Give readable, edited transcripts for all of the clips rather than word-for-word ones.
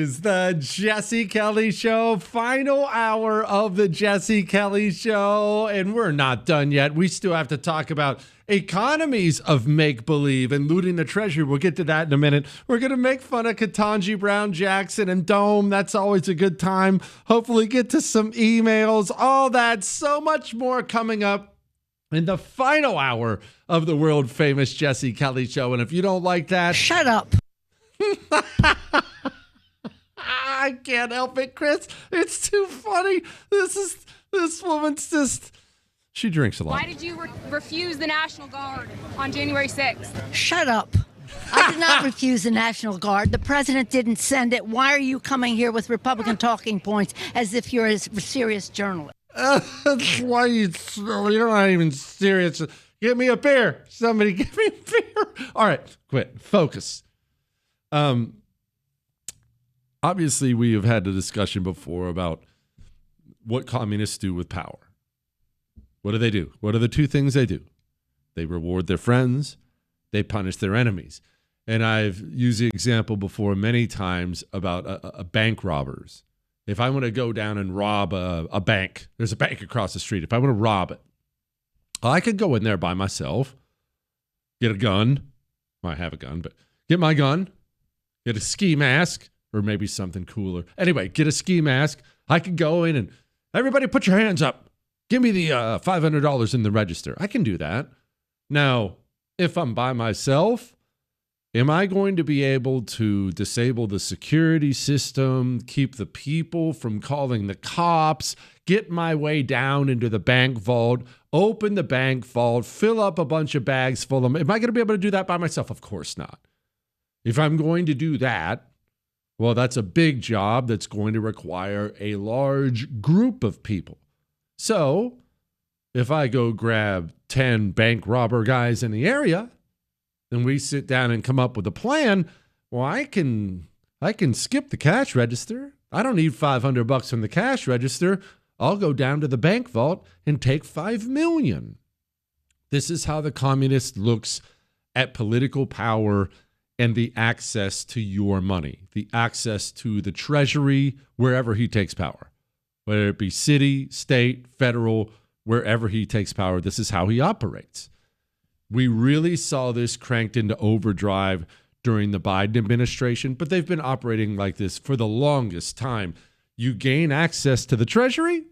is the Jesse Kelly Show, final hour of the Jesse Kelly Show, and we're not done yet. We still have to talk about economies of make-believe and looting the treasury. We'll get to that in a minute. We're going to make fun of Ketanji Brown Jackson and Dome. That's always a good time. Hopefully get to some emails, all that, so much more coming up in the final hour of the world-famous Jesse Kelly Show. And if you don't like that... Shut up. I can't help it, Chris. It's too funny. This woman's just... She drinks a lot. Why did you refuse the National Guard on January 6th? Shut up. I did not refuse the National Guard. The president didn't send it. Why are you coming here with Republican talking points as if you're a serious journalist? Why you're not even serious. Get me a beer. Somebody give me a beer. All right, quit. Focus. Obviously, we have had a discussion before about what communists do with power. What do? What are the two things they do? They reward their friends. They punish their enemies. And I've used the example before many times about a bank robbers. If I want to go down and rob a bank, there's a bank across the street. If I want to rob it, I could go in there by myself, get a gun. Well, I have a gun, but get my gun, get a ski mask, or maybe something cooler. Anyway, get a ski mask. I could go in and everybody put your hands up. Give me the $500 in the register. I can do that. Now, if I'm by myself, am I going to be able to disable the security system, keep the people from calling the cops, get my way down into the bank vault, open the bank vault, fill up a bunch of bags full of them? Am I going to be able to do that by myself? Of course not. If I'm going to do that, well, that's a big job that's going to require a large group of people. So if I go grab 10 bank robber guys in the area and we sit down and come up with a plan, well, I can skip the cash register. I don't need $500 from the cash register. I'll go down to the bank vault and take $5 million. This is how the communist looks at political power and the access to your money, the access to the treasury, wherever he takes power, whether it be city, state, federal, wherever he takes power. This is how he operates. We really saw this cranked into overdrive during the Biden administration, but they've been operating like this for the longest time. You gain access to the treasury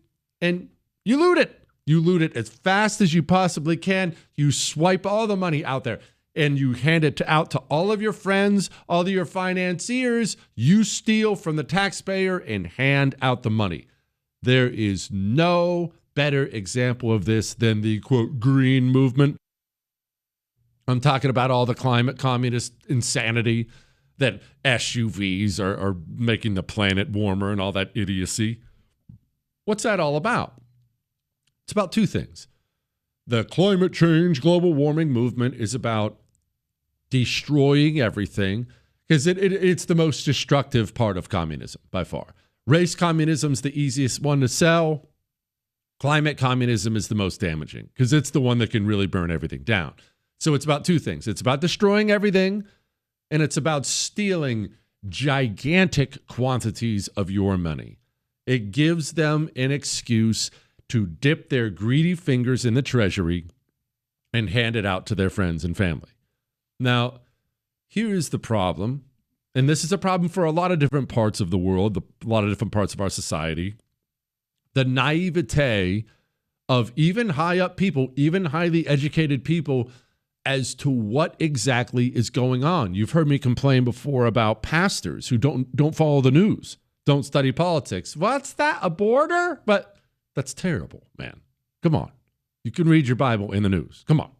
and you loot it. You loot it as fast as you possibly can. You swipe all the money out there and you hand it out to all of your friends, all of your financiers. You steal from the taxpayer and hand out the money. There is no better example of this than the, quote, green movement. I'm talking about all the climate communist insanity that SUVs are making the planet warmer and all that idiocy. What's that all about? It's about two things. The climate change, global warming movement is about destroying everything because it's the most destructive part of communism by far. Race communism is the easiest one to sell. Climate communism is the most damaging because it's the one that can really burn everything down. So it's about two things. It's about destroying everything, and it's about stealing gigantic quantities of your money. It gives them an excuse to dip their greedy fingers in the treasury and hand it out to their friends and family. Now, here's the problem, and this is a problem for a lot of different parts of the world, a lot of different parts of our society. The naivete of even high up people, even highly educated people, as to what exactly is going on. You've heard me complain before about pastors who don't follow the news, don't study politics. What's that, a border? But that's terrible, man. Come on. You can read your Bible in the news. Come on.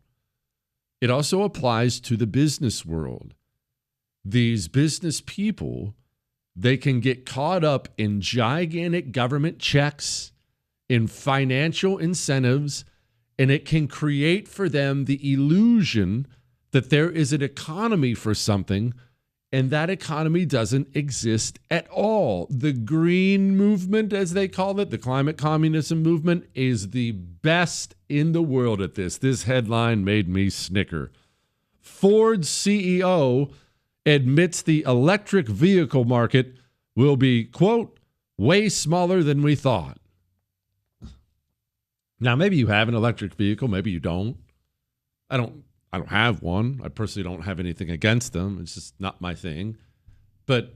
It also applies to the business world. These business people, they can get caught up in gigantic government checks, in financial incentives, and it can create for them the illusion that there is an economy for something, and that economy doesn't exist at all. The green movement, as they call it, the climate communism movement, is the best in the world at this. This headline made me snicker. Ford's CEO admits the electric vehicle market will be, quote, way smaller than we thought. Now, maybe you have an electric vehicle, maybe you don't. I don't have one. I personally don't have anything against them. It's just not my thing. But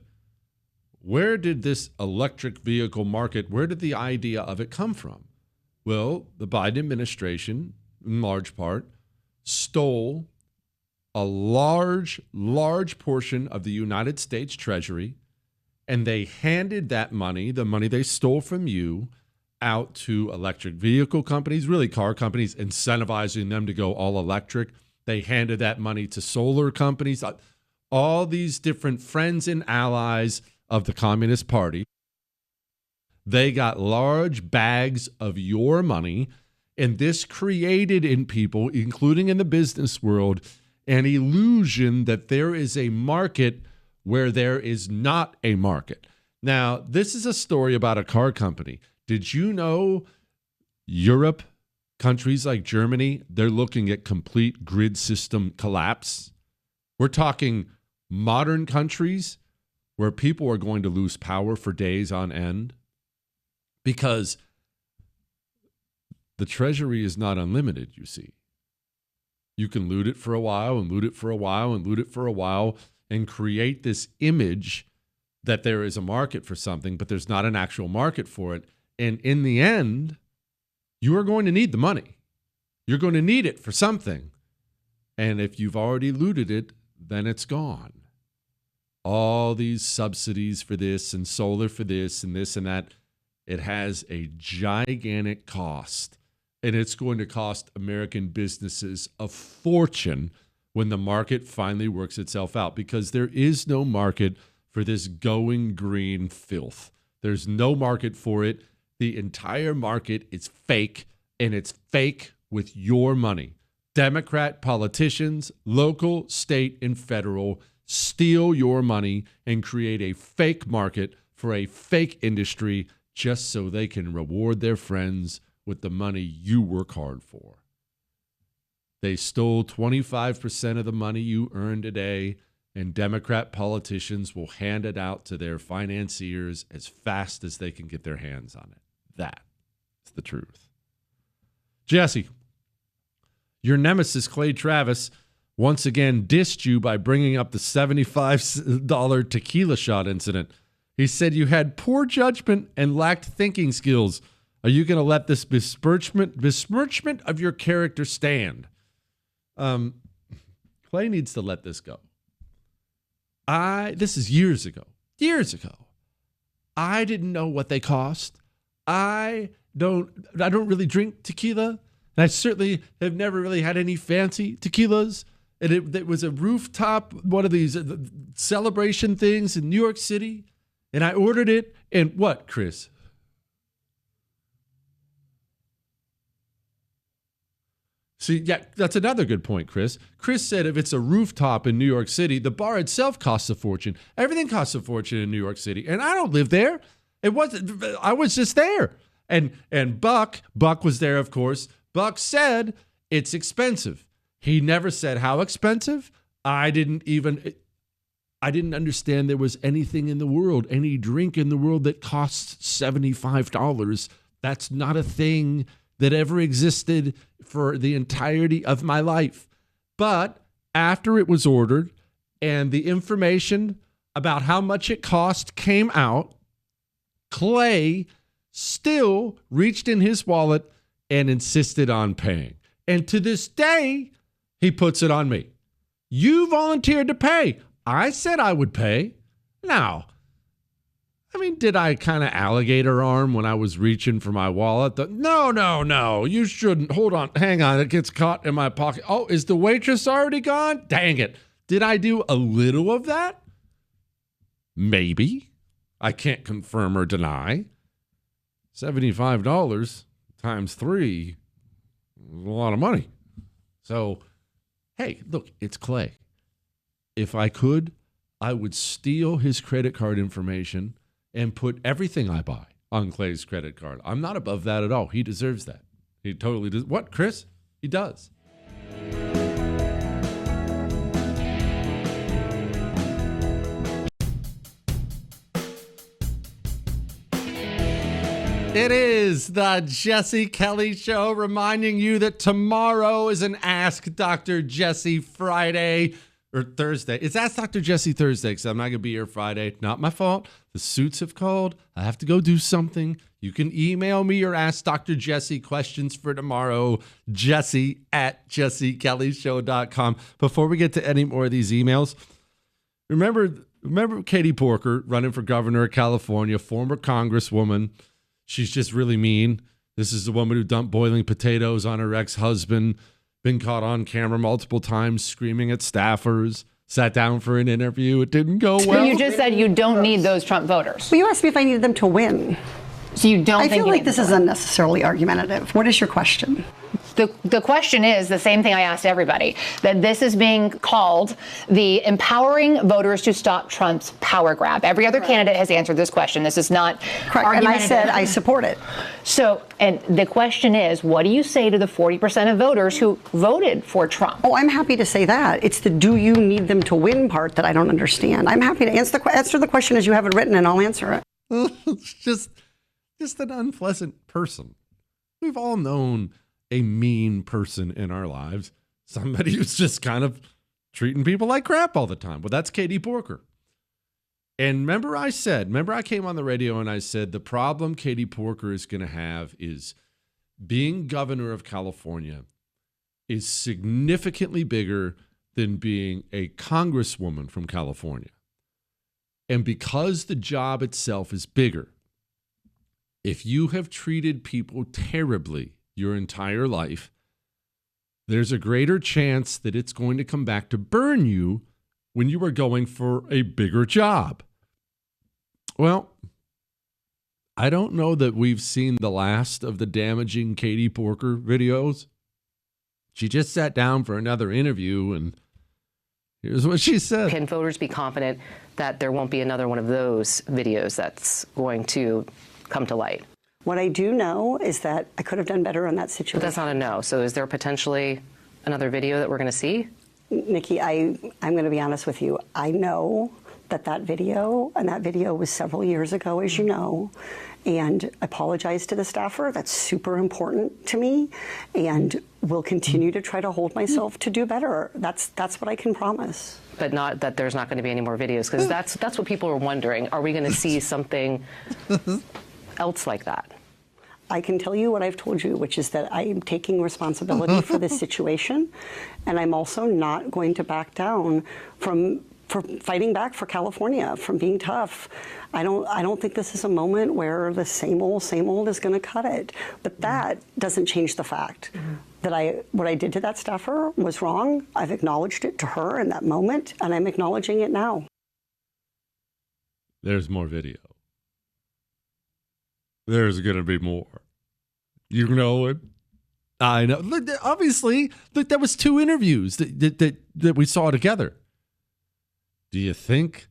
where did this electric vehicle market, where did the idea of it come from? Well, the Biden administration, in large part, stole a large portion of the United States Treasury, and they handed that money, the money they stole from you, out to electric vehicle companies, really car companies, incentivizing them to go all electric. They handed that money to solar companies, all these different friends and allies of the Communist Party. They got large bags of your money, and this created in people, including in the business world, an illusion that there is a market where there is not a market. Now, this is a story about a car company. Did you know Europe, countries like Germany, they're looking at complete grid system collapse? We're talking modern countries where people are going to lose power for days on end because the treasury is not unlimited, you see. You can loot it for a while and loot it for a while and loot it for a while and create this image that there is a market for something, but there's not an actual market for it. And in the end, you are going to need the money. You're going to need it for something. And if you've already looted it, then it's gone. All these subsidies for this and solar for this and that, it has a gigantic cost. And it's going to cost American businesses a fortune when the market finally works itself out, because there is no market for this going green filth. There's no market for it. The entire market is fake, and it's fake with your money. Democrat politicians, local, state, and federal, steal your money and create a fake market for a fake industry just so they can reward their friends with the money you work hard for. They stole 25% of the money you earn today, and Democrat politicians will hand it out to their financiers as fast as they can get their hands on it. That's the truth. Jesse, your nemesis, Clay Travis, once again dissed you by bringing up the $75 tequila shot incident. He said you had poor judgment and lacked thinking skills. Are you going to let this besmirchment of your character stand? Clay needs to let this go. This is years ago. I didn't know what they cost. I don't really drink tequila. And I certainly have never really had any fancy tequilas. And it was a rooftop, one of these celebration things in New York City. And I ordered it. And what, Chris? See, yeah, that's another good point, Chris. Chris said if it's a rooftop in New York City, the bar itself costs a fortune. Everything costs a fortune in New York City. And I don't live there. I was just there. And Buck was there, of course. Buck said it's expensive. He never said how expensive. I didn't understand there was anything in the world, any drink in the world that costs $75. That's not a thing that ever existed for the entirety of my life. But after it was ordered and the information about how much it cost came out, Clay still reached in his wallet and insisted on paying. And to this day, he puts it on me. You volunteered to pay. I said I would pay. Now, did I kind of alligator arm when I was reaching for my wallet? No, you shouldn't. Hold on, hang on, it gets caught in my pocket. Oh, is the waitress already gone? Dang it. Did I do a little of that? Maybe. I can't confirm or deny. $75 times 3 is a lot of money. So, hey, look, it's Clay. If I could, I would steal his credit card information and put everything I buy on Clay's credit card. I'm not above that at all. He deserves that. He totally does. What, Chris? He does. It is the Jesse Kelly Show, reminding you that tomorrow is an Ask Dr. Jesse Friday or Thursday. It's Ask Dr. Jesse Thursday because I'm not going to be here Friday. Not my fault. The suits have called. I have to go do something. You can email me your Ask Dr. Jesse questions for tomorrow, jesse@jessekellyshow.com. Before we get to any more of these emails, remember Katie Porker running for governor of California, former congresswoman. She's just really mean. This is the woman who dumped boiling potatoes on her ex-husband, been caught on camera multiple times screaming at staffers, sat down for an interview. It didn't go well. But you just said you don't need those Trump voters. Well, you asked me if I needed them to win. So you don't I think feel like this is unnecessarily argumentative. What is your question? The question is the same thing I asked everybody, that this is being called the empowering voters to stop Trump's power grab. Every other candidate has answered this question. This is not Correct. And I said I support it. So, and the question is, what do you say to the 40% of voters who voted for Trump? Oh, I'm happy to say that. It's the do you need them to win part that I don't understand. I'm happy to answer the question as you have it written, and I'll answer it. It's just an unpleasant person. We've all known a mean person in our lives. Somebody who's just kind of treating people like crap all the time. Well, that's Katie Porker. And remember I came on the radio and I said the problem Katie Porker is going to have is being governor of California is significantly bigger than being a congresswoman from California. And because the job itself is bigger, if you have treated people terribly your entire life, there's a greater chance that it's going to come back to burn you when you are going for a bigger job. Well, I don't know that we've seen the last of the damaging Katie Porker videos. She just sat down for another interview, and here's what she said. Can voters be confident that there won't be another one of those videos that's going to come to light? What I do know is that I could have done better on that situation. But that's not a no. So is there potentially another video that we're going to see? Nikki, I'm going to be honest with you. I know that video was several years ago, as you know, and I apologize to the staffer. That's super important to me, and will continue to try to hold myself to do better. That's what I can promise. But not that there's not going to be any more videos, because that's what people are wondering. Are we going to see something else like that? I can tell you what I've told you, which is that I am taking responsibility for this situation, and I'm also not going to back down for fighting back for California, from being tough. I don't think this is a moment where the same old is going to cut it. But that doesn't change the fact that what I did to that staffer was wrong. I've acknowledged it to her in that moment, and I'm acknowledging it now. There's more video. There's going to be more. You know it. I know. Look, obviously, look, that was 2 interviews that we saw together. Do you think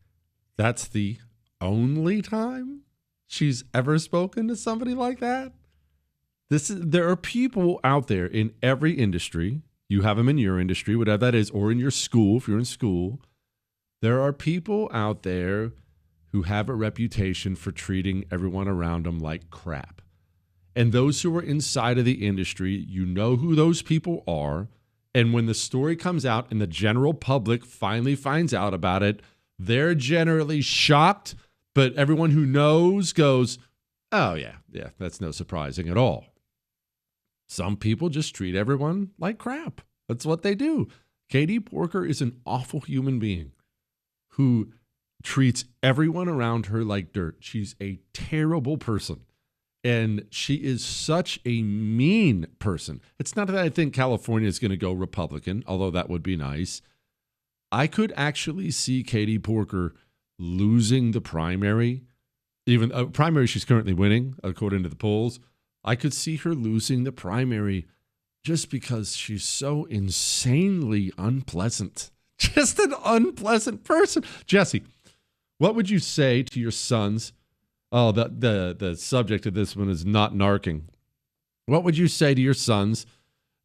that's the only time she's ever spoken to somebody like that? There are people out there in every industry. You have them in your industry, whatever that is, or in your school, if you're in school. There are people out there who have a reputation for treating everyone around them like crap. And those who are inside of the industry, you know who those people are. And when the story comes out and the general public finally finds out about it, they're generally shocked. But everyone who knows goes, oh, yeah, that's no surprising at all. Some people just treat everyone like crap. That's what they do. Katie Porker is an awful human being who treats everyone around her like dirt. She's a terrible person. And she is such a mean person. It's not that I think California is going to go Republican, although that would be nice. I could actually see Katie Porker losing the primary, even a primary she's currently winning, according to the polls. I could see her losing the primary just because she's so insanely unpleasant. Just an unpleasant person. Jesse, what would you say to your sons? Oh, the subject of this one is not narking. What would you say to your sons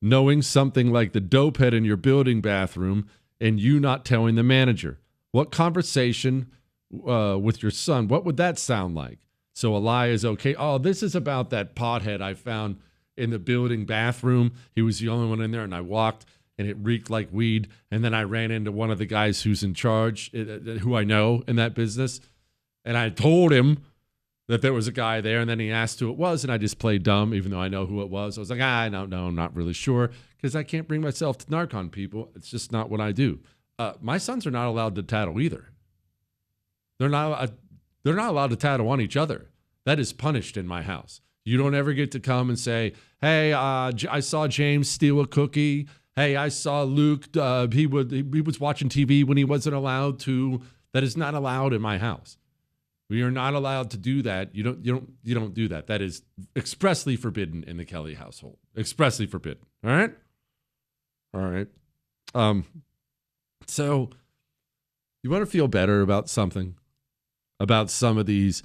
knowing something like the dope head in your building bathroom and you not telling the manager? What conversation with your son, what would that sound like? So a lie is okay. Oh, this is about that pothead I found in the building bathroom. He was the only one in there, and I walked, and it reeked like weed. And then I ran into one of the guys who's in charge, who I know in that business, and I told him that there was a guy there, and then he asked who it was, and I just played dumb, even though I know who it was. I was like, no, I'm not really sure, because I can't bring myself to narc on people. It's just not what I do. My sons are not allowed to tattle either. They're not allowed to tattle on each other. That is punished in my house. You don't ever get to come and say, hey, I saw James steal a cookie. Hey, I saw Luke, he was watching TV when he wasn't allowed to. That is not allowed in my house. We are not allowed to do that. You don't do that. That is expressly forbidden in the Kelly household. Expressly forbidden. All right? All right. So you want to feel better about something? About some of these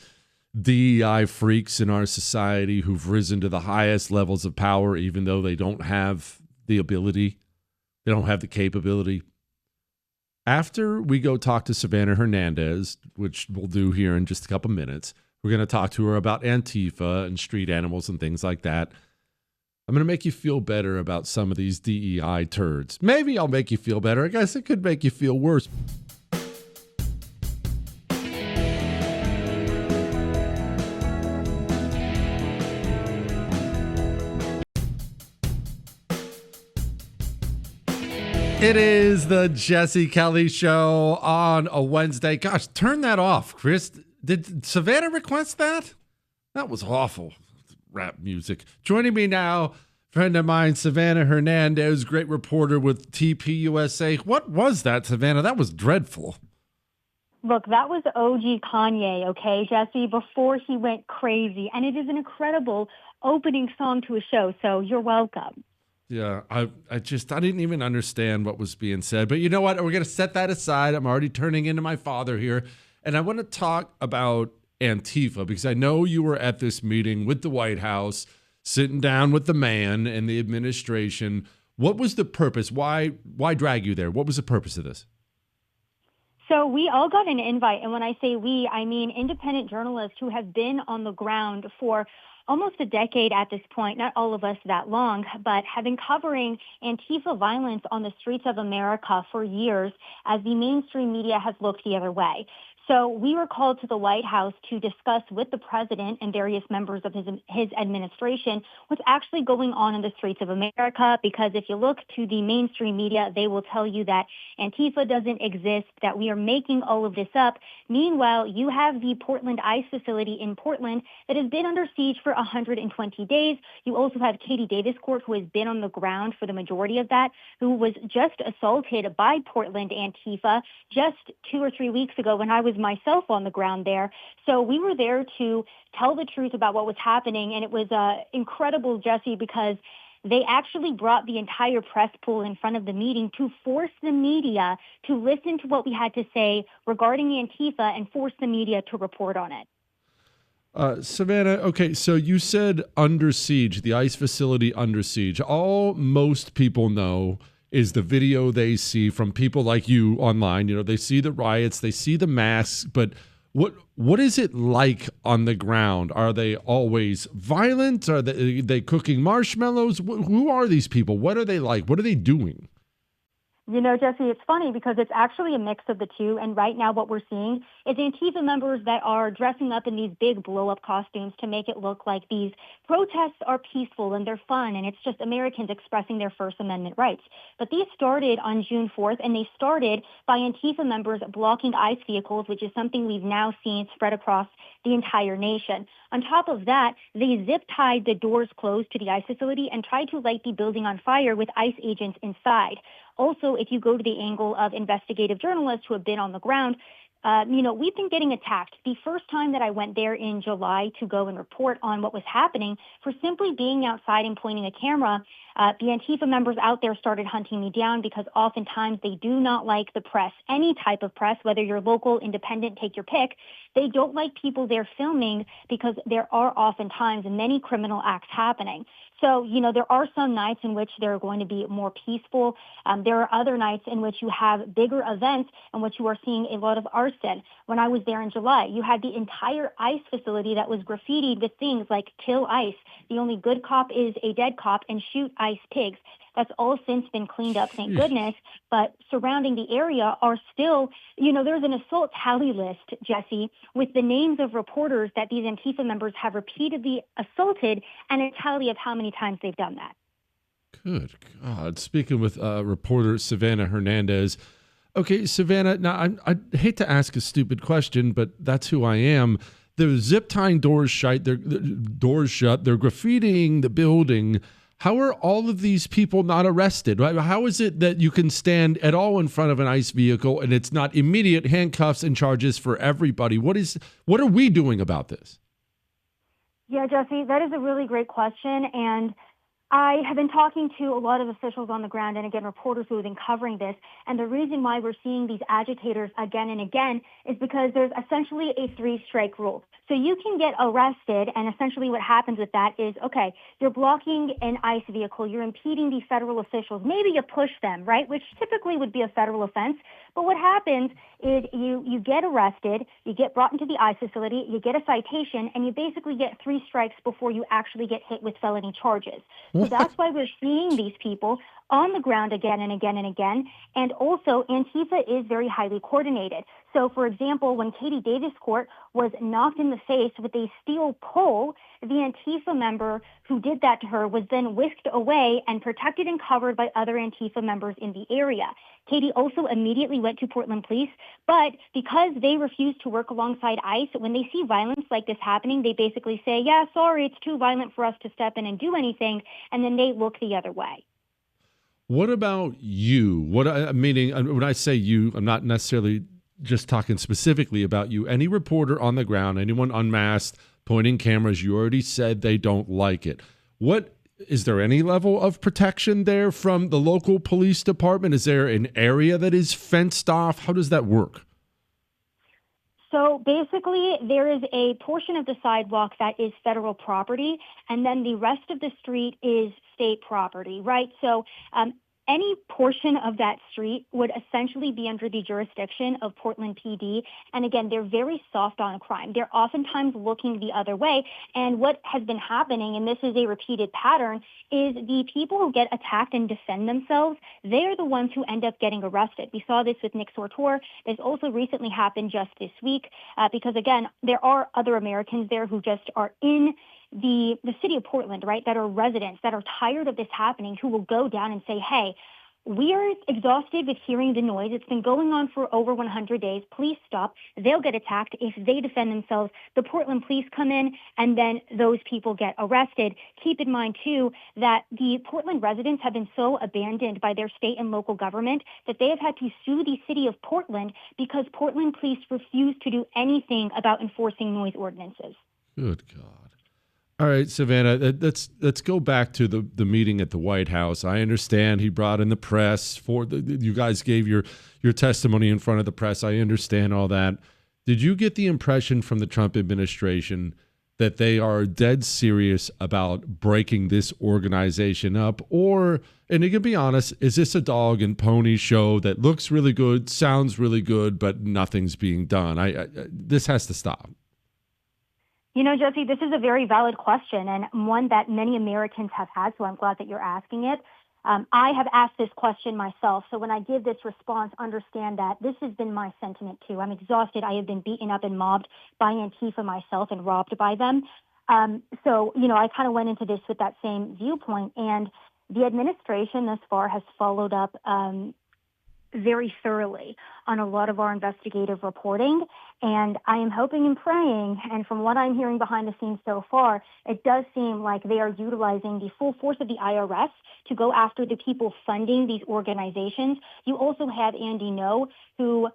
DEI freaks in our society who've risen to the highest levels of power, even though they don't have the ability, they don't have the capability. After we go talk to Savanah Hernandez, which we'll do here in just a couple minutes, we're going to talk to her about Antifa and street animals and things like that. I'm going to make you feel better about some of these DEI turds. Maybe I'll make you feel better. I guess it could make you feel worse. It is the Jesse Kelly Show on a Wednesday. Gosh, turn that off, Chris. Did Savanah request that? That was awful. Rap music. Joining me now, friend of mine, Savanah Hernandez, great reporter with TPUSA. What was that, Savanah? That was dreadful. Look, that was OG Kanye, okay, Jesse, before he went crazy. And it is an incredible opening song to a show, so you're welcome. Yeah, I didn't even understand what was being said. But you know what? We're going to set that aside. I'm already turning into my father here. And I want to talk about Antifa, because I know you were at this meeting with the White House, sitting down with the man and the administration. What was the purpose? Why drag you there? What was the purpose of this? So we all got an invite. And when I say we, I mean independent journalists who have been on the ground for almost a decade at this point, not all of us that long, but have been covering Antifa violence on the streets of America for years as the mainstream media has looked the other way. So we were called to the White House to discuss with the president and various members of his administration what's actually going on in the streets of America, because if you look to the mainstream media, they will tell you that Antifa doesn't exist, that we are making all of this up. Meanwhile, you have the Portland ICE facility in Portland that has been under siege for 120 days. You also have Katie Davis Court, who has been on the ground for the majority of that, who was just assaulted by Portland Antifa just 2 or 3 weeks ago when I was myself on the ground there. So we were there to tell the truth about what was happening. And it was incredible, Jesse, because they actually brought the entire press pool in front of the meeting to force the media to listen to what we had to say regarding Antifa and force the media to report on it. Savanah, okay, so you said under siege, the ICE facility under siege. All most people know is the video they see from people like you online. You know, they see the riots, they see the masks, but what is it like on the ground? Are they always violent? Are they cooking marshmallows? Who are these people? What are they like? What are they doing? You know, Jesse, it's funny because it's actually a mix of the two. And right now what we're seeing is Antifa members that are dressing up in these big blow-up costumes to make it look like these protests are peaceful and they're fun and it's just Americans expressing their First Amendment rights. But these started on June 4th, and they started by Antifa members blocking ICE vehicles, which is something we've now seen spread across the entire nation. On top of that, they zip-tied the doors closed to the ICE facility and tried to light the building on fire with ICE agents inside. Also, if you go to the angle of investigative journalists who have been on the ground, we've been getting attacked. The first time that I went there in July to go and report on what was happening, for simply being outside and pointing a camera, the Antifa members out there started hunting me down because oftentimes they do not like the press, any type of press, whether you're local, independent, take your pick. They don't like people there filming because there are oftentimes many criminal acts happening. So, there are some nights in which they're going to be more peaceful. There are other nights in which you have bigger events in which you are seeing a lot of arson. When I was there in July, you had the entire ICE facility that was graffitied with things like kill ICE. The only good cop is a dead cop, and shoot ICE pigs. That's all since been cleaned up, thank goodness. But surrounding the area are still, there's an assault tally list, Jesse, with the names of reporters that these Antifa members have repeatedly assaulted and a tally of how many times they've done that. Good God. Speaking with reporter Savanah Hernandez. Okay, Savanah, now I hate to ask a stupid question, but that's who I am. They're zip tying doors shut. They're graffitiing the building. How are all of these people not arrested? Right? How is it that you can stand at all in front of an ICE vehicle and it's not immediate handcuffs and charges for everybody? What are we doing about this? Yeah, Jesse, that is a really great question. And I have been talking to a lot of officials on the ground and, again, reporters who have been covering this. And the reason why we're seeing these agitators again and again is because there's essentially a 3-strike rule. So you can get arrested, and essentially what happens with that is, okay, you're blocking an ICE vehicle, you're impeding the federal officials, maybe you push them, right, which typically would be a federal offense. But what happens is you get arrested, you get brought into the ICE facility, you get a citation, and you basically get 3 strikes before you actually get hit with felony charges. So that's why we're seeing these people on the ground again and again and again. And also, Antifa is very highly coordinated. So, for example, when Katie Davis Court was knocked in the face with a steel pole, the Antifa member who did that to her was then whisked away and protected and covered by other Antifa members in the area. Katie also immediately went to Portland Police, but because they refuse to work alongside ICE, when they see violence like this happening, they basically say, yeah, sorry, it's too violent for us to step in and do anything, and then they look the other way. What about you? Meaning, when I say you, I'm not necessarily just talking specifically about you. Any reporter on the ground, anyone unmasked, pointing cameras, you already said they don't like it. Is there any level of protection there from the local police department? Is there an area that is fenced off? How does that work? So basically, there is a portion of the sidewalk that is federal property, and then the rest of the street is state property, right? So any portion of that street would essentially be under the jurisdiction of Portland PD. And again, they're very soft on crime. They're oftentimes looking the other way. And what has been happening, and this is a repeated pattern, is the people who get attacked and defend themselves, they're the ones who end up getting arrested. We saw this with Nick Sortor. This also recently happened just this week because, again, there are other Americans there who just are in the city of Portland, right, that are residents that are tired of this happening, who will go down and say, hey, we are exhausted with hearing the noise. It's been going on for over 100 days. Please stop. They'll get attacked if they defend themselves. The Portland police come in, and then those people get arrested. Keep in mind, too, that the Portland residents have been so abandoned by their state and local government that they have had to sue the city of Portland because Portland police refuse to do anything about enforcing noise ordinances. Good God. All right, Savanah, let's go back to the meeting at the White House. I understand he brought in the press you guys gave your testimony in front of the press. I understand all that. Did you get the impression from the Trump administration that they are dead serious about breaking this organization up? Or, and you can be honest, is this a dog and pony show that looks really good, sounds really good, but nothing's being done? This has to stop. You know, Jesse, this is a very valid question and one that many Americans have had, so I'm glad that you're asking it. I have asked this question myself, so when I give this response, understand that this has been my sentiment too. I'm exhausted. I have been beaten up and mobbed by Antifa myself and robbed by them. So, I kind of went into this with that same viewpoint, and the administration thus far has followed up very thoroughly on a lot of our investigative reporting. And I am hoping and praying, and from what I'm hearing behind the scenes so far, it does seem like they are utilizing the full force of the IRS to go after the people funding these organizations. You also have Andy Ngo, who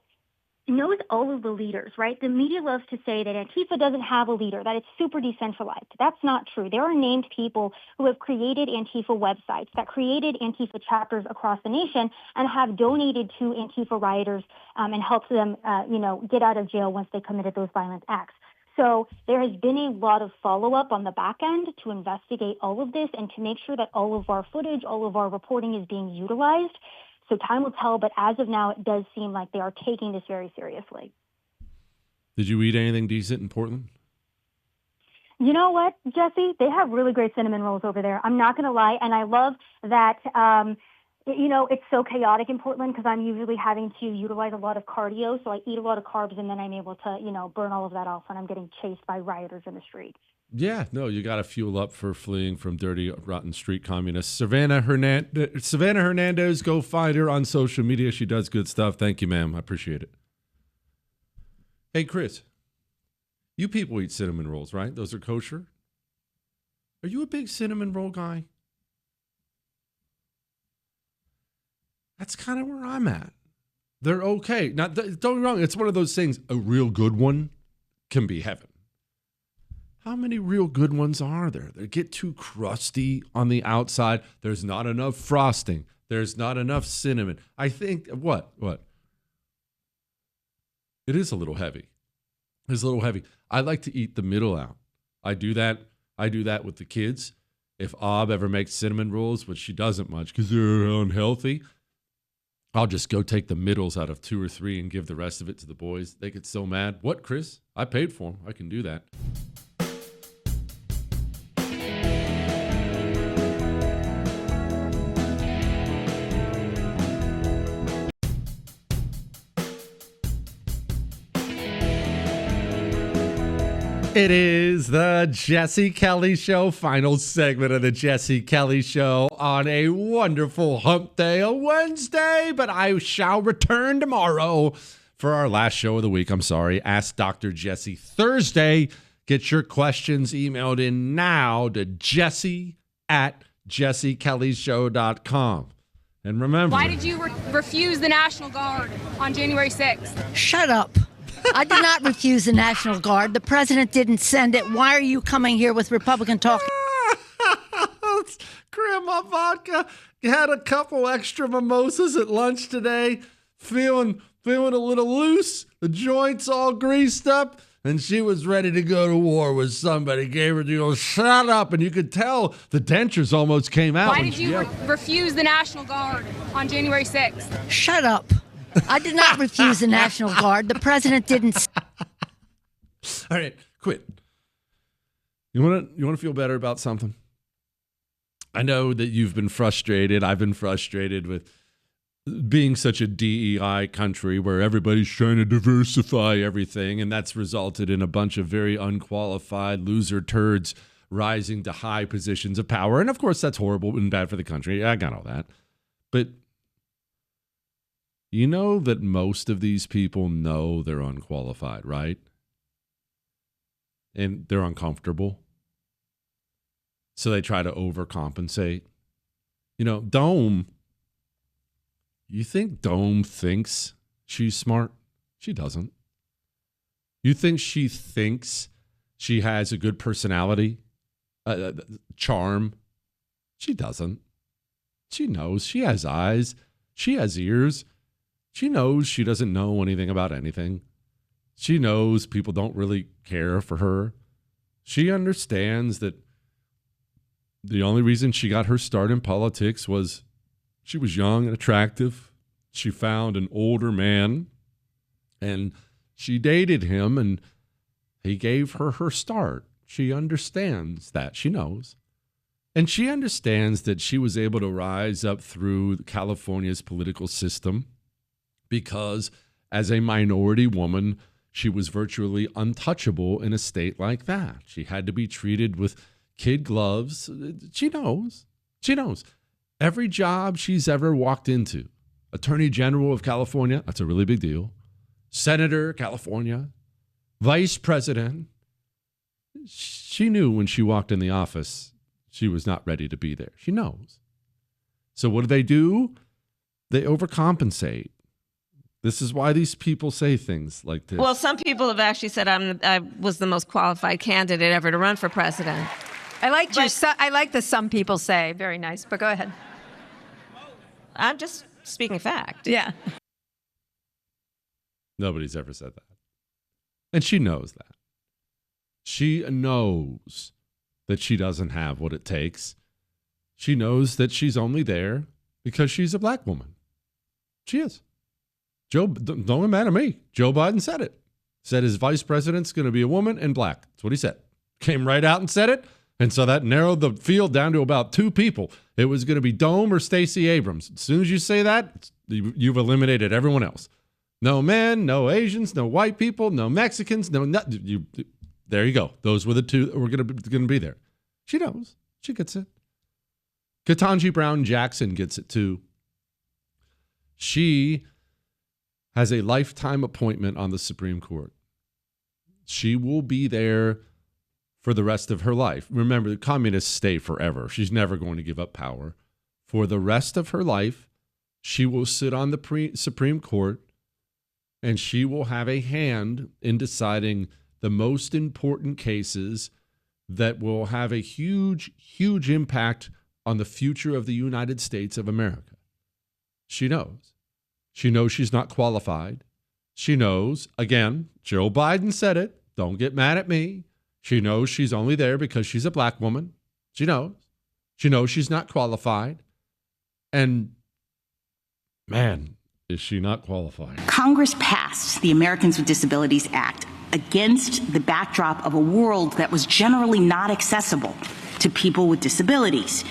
knows all of the leaders, right? The media loves to say that Antifa doesn't have a leader, that it's super decentralized. That's not true. There are named people who have created Antifa websites, that created Antifa chapters across the nation, and have donated to Antifa rioters and helped them, get out of jail once they committed those violent acts. So there has been a lot of follow-up on the back end to investigate all of this and to make sure that all of our footage, all of our reporting is being utilized. So time will tell, but as of now, it does seem like they are taking this very seriously. Did you eat anything decent in Portland? You know what, Jesse? They have really great cinnamon rolls over there. I'm not going to lie. And I love that, it's so chaotic in Portland because I'm usually having to utilize a lot of cardio. So I eat a lot of carbs and then I'm able to, burn all of that off when I'm getting chased by rioters in the streets. Yeah, no, you got to fuel up for fleeing from dirty, rotten street communists. Savanah Hernandez, go find her on social media. She does good stuff. Thank you, ma'am. I appreciate it. Hey, Chris, you people eat cinnamon rolls, right? Those are kosher. Are you a big cinnamon roll guy? That's kind of where I'm at. They're okay. Now, don't get me wrong. It's one of those things. A real good one can be heaven. How many real good ones are there? They get too crusty on the outside. There's not enough frosting. There's not enough cinnamon. I think, what? It is a little heavy. It's a little heavy. I like to eat the middle out. I do that with the kids. If Ob ever makes cinnamon rolls, which she doesn't much because they're unhealthy, I'll just go take the middles out of 2 or 3 and give the rest of it to the boys. They get so mad. What, Chris? I paid for them. I can do that. It is the Jesse Kelly Show, final segment of the Jesse Kelly Show on a wonderful hump day, a Wednesday, but I shall return tomorrow for our last show of the week. I'm sorry, Ask Dr. Jesse Thursday. Get your questions emailed in now to jesse@jessekellyshow.com. And remember... Why did you refuse the National Guard on January 6th? Shut up. I did not refuse the National Guard. The president didn't send it. Why are you coming here with Republican talk? Grandma Vodka had a couple extra mimosas at lunch today, feeling a little loose, the joints all greased up, and she was ready to go to war with somebody. Gave her the old shut up, and you could tell the dentures almost came out. Why did you refuse the National Guard on January 6th? Shut up. I did not refuse the National Guard. The president didn't. All right, quit. You want to feel better about something? I know that you've been frustrated. I've been frustrated with being such a DEI country where everybody's trying to diversify everything, and that's resulted in a bunch of very unqualified loser turds rising to high positions of power. And of course, that's horrible and bad for the country. I got all that. But you know that most of these people know they're unqualified, right? And they're uncomfortable. So they try to overcompensate. You know, Dome, you think Dome thinks she's smart? She doesn't. You think she thinks she has a good personality, charm? She doesn't. She knows. She has eyes. She has ears. She knows she doesn't know anything about anything. She knows people don't really care for her. She understands that the only reason she got her start in politics was she was young and attractive. She found an older man and she dated him and he gave her her start. She understands that. She knows. And she understands that she was able to rise up through California's political system because as a minority woman, she was virtually untouchable in a state like that. She had to be treated with kid gloves. She knows. She knows. Every job she's ever walked into, Attorney General of California, that's a really big deal. Senator, California, Vice President. She knew when she walked in the office, she was not ready to be there. She knows. So what do? They overcompensate. This is why these people say things like this. Well, some people have actually said I was the most qualified candidate ever to run for president. I like the some people say. Very nice, but go ahead. I'm just speaking fact. Yeah. Nobody's ever said that. And she knows that. She knows that she doesn't have what it takes. She knows that she's only there because she's a black woman. She is. Don't get mad at me. Joe Biden said it. Said his vice president's going to be a woman and black. That's what he said. Came right out and said it. And so that narrowed the field down to about 2 people. It was going to be Dome or Stacey Abrams. As soon as you say that, you've eliminated everyone else. No men, no Asians, no white people, no Mexicans, there you go. Those were the 2 that were going to be there. She knows. She gets it. Ketanji Brown Jackson gets it too. She has a lifetime appointment on the Supreme Court. She will be there for the rest of her life. Remember, the communists stay forever. She's never going to give up power. For the rest of her life, she will sit on the Supreme Court, and she will have a hand in deciding the most important cases that will have a huge, huge impact on the future of the United States of America. She knows. She knows she's not qualified. She knows, again, Joe Biden said it. Don't get mad at me. She knows she's only there because she's a black woman. She knows. She knows she's not qualified. And, man, is she not qualified? Congress passed the Americans with Disabilities Act against the backdrop of a world that was generally not accessible to people with disabilities.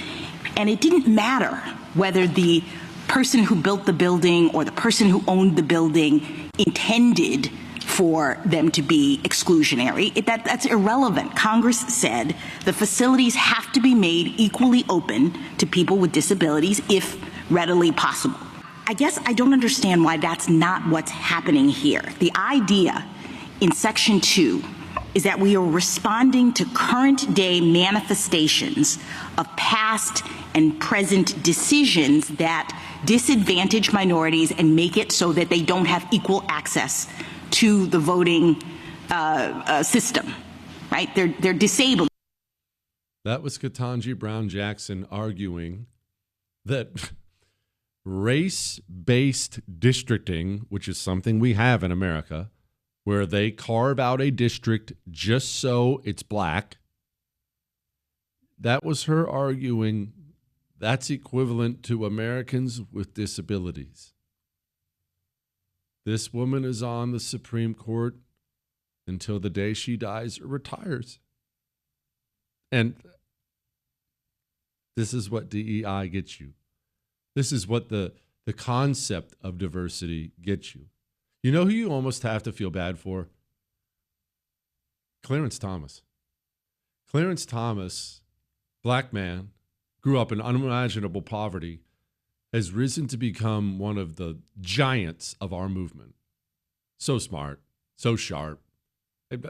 And it didn't matter whether the person who built the building or the person who owned the building intended for them to be exclusionary. That's irrelevant. Congress said the facilities have to be made equally open to people with disabilities if readily possible. I guess I don't understand why that's not what's happening here. The idea in Section 2 is that we are responding to current day manifestations of past and present decisions that disadvantage minorities and make it so that they don't have equal access to the voting system, right? They're disabled. That was Ketanji Brown Jackson arguing that race-based districting, which is something we have in America, where they carve out a district just so it's black, that was her arguing that's equivalent to Americans with disabilities. This woman is on the Supreme Court until the day she dies or retires. And this is what DEI gets you. This is what the concept of diversity gets you. You know who you almost have to feel bad for? Clarence Thomas. Clarence Thomas, black man, grew up in unimaginable poverty, has risen to become one of the giants of our movement. So smart, so sharp.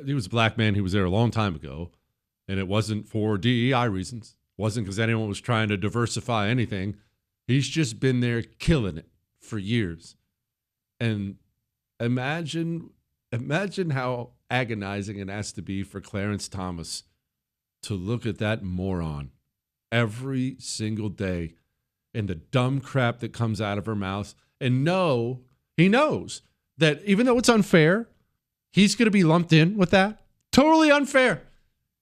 He was a black man. He was there a long time ago, and it wasn't for DEI reasons. It wasn't because anyone was trying to diversify anything. He's just been there killing it for years. And imagine how agonizing it has to be for Clarence Thomas to look at that moron every single day and the dumb crap that comes out of her mouth, and he knows that even though it's unfair, he's going to be lumped in with that. Totally unfair.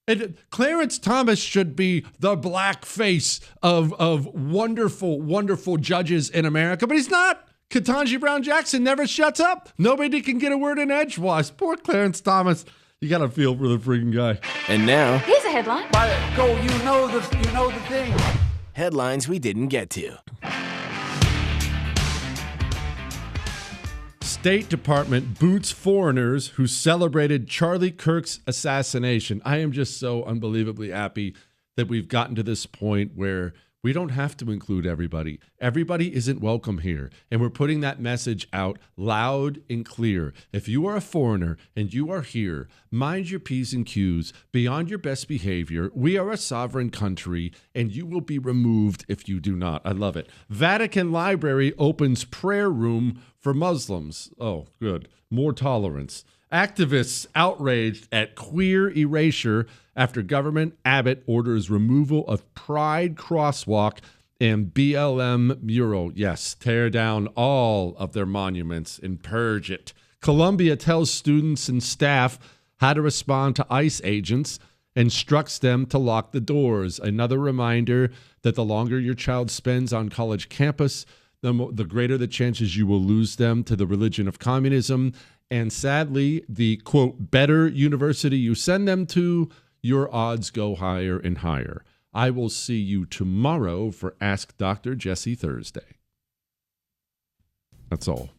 And Clarence Thomas should be the black face of wonderful, wonderful judges in America, but he's not. Ketanji Brown Jackson never shuts up. Nobody can get a word in edgewise. Poor Clarence Thomas. You got to feel for the freaking guy. And now, here's a headline. Go, you know the thing. Headlines we didn't get to. State Department boots foreigners who celebrated Charlie Kirk's assassination. I am just so unbelievably happy that we've gotten to this point where we don't have to include everybody. Everybody isn't welcome here. And we're putting that message out loud and clear. If you are a foreigner and you are here, mind your P's and Q's, be on your best behavior. We are a sovereign country, and you will be removed if you do not. I love it. Vatican Library opens prayer room for Muslims. Oh, good. More tolerance. Activists outraged at queer erasure after government Abbott orders removal of Pride crosswalk and BLM mural. Yes, tear down all of their monuments and purge it. Columbia tells students and staff how to respond to ICE agents, instructs them to lock the doors. Another reminder that the longer your child spends on college campus, the greater the chances you will lose them to the religion of communism. And sadly, the, quote, better university you send them to, your odds go higher and higher. I will see you tomorrow for Ask Dr. Jesse Thursday. That's all.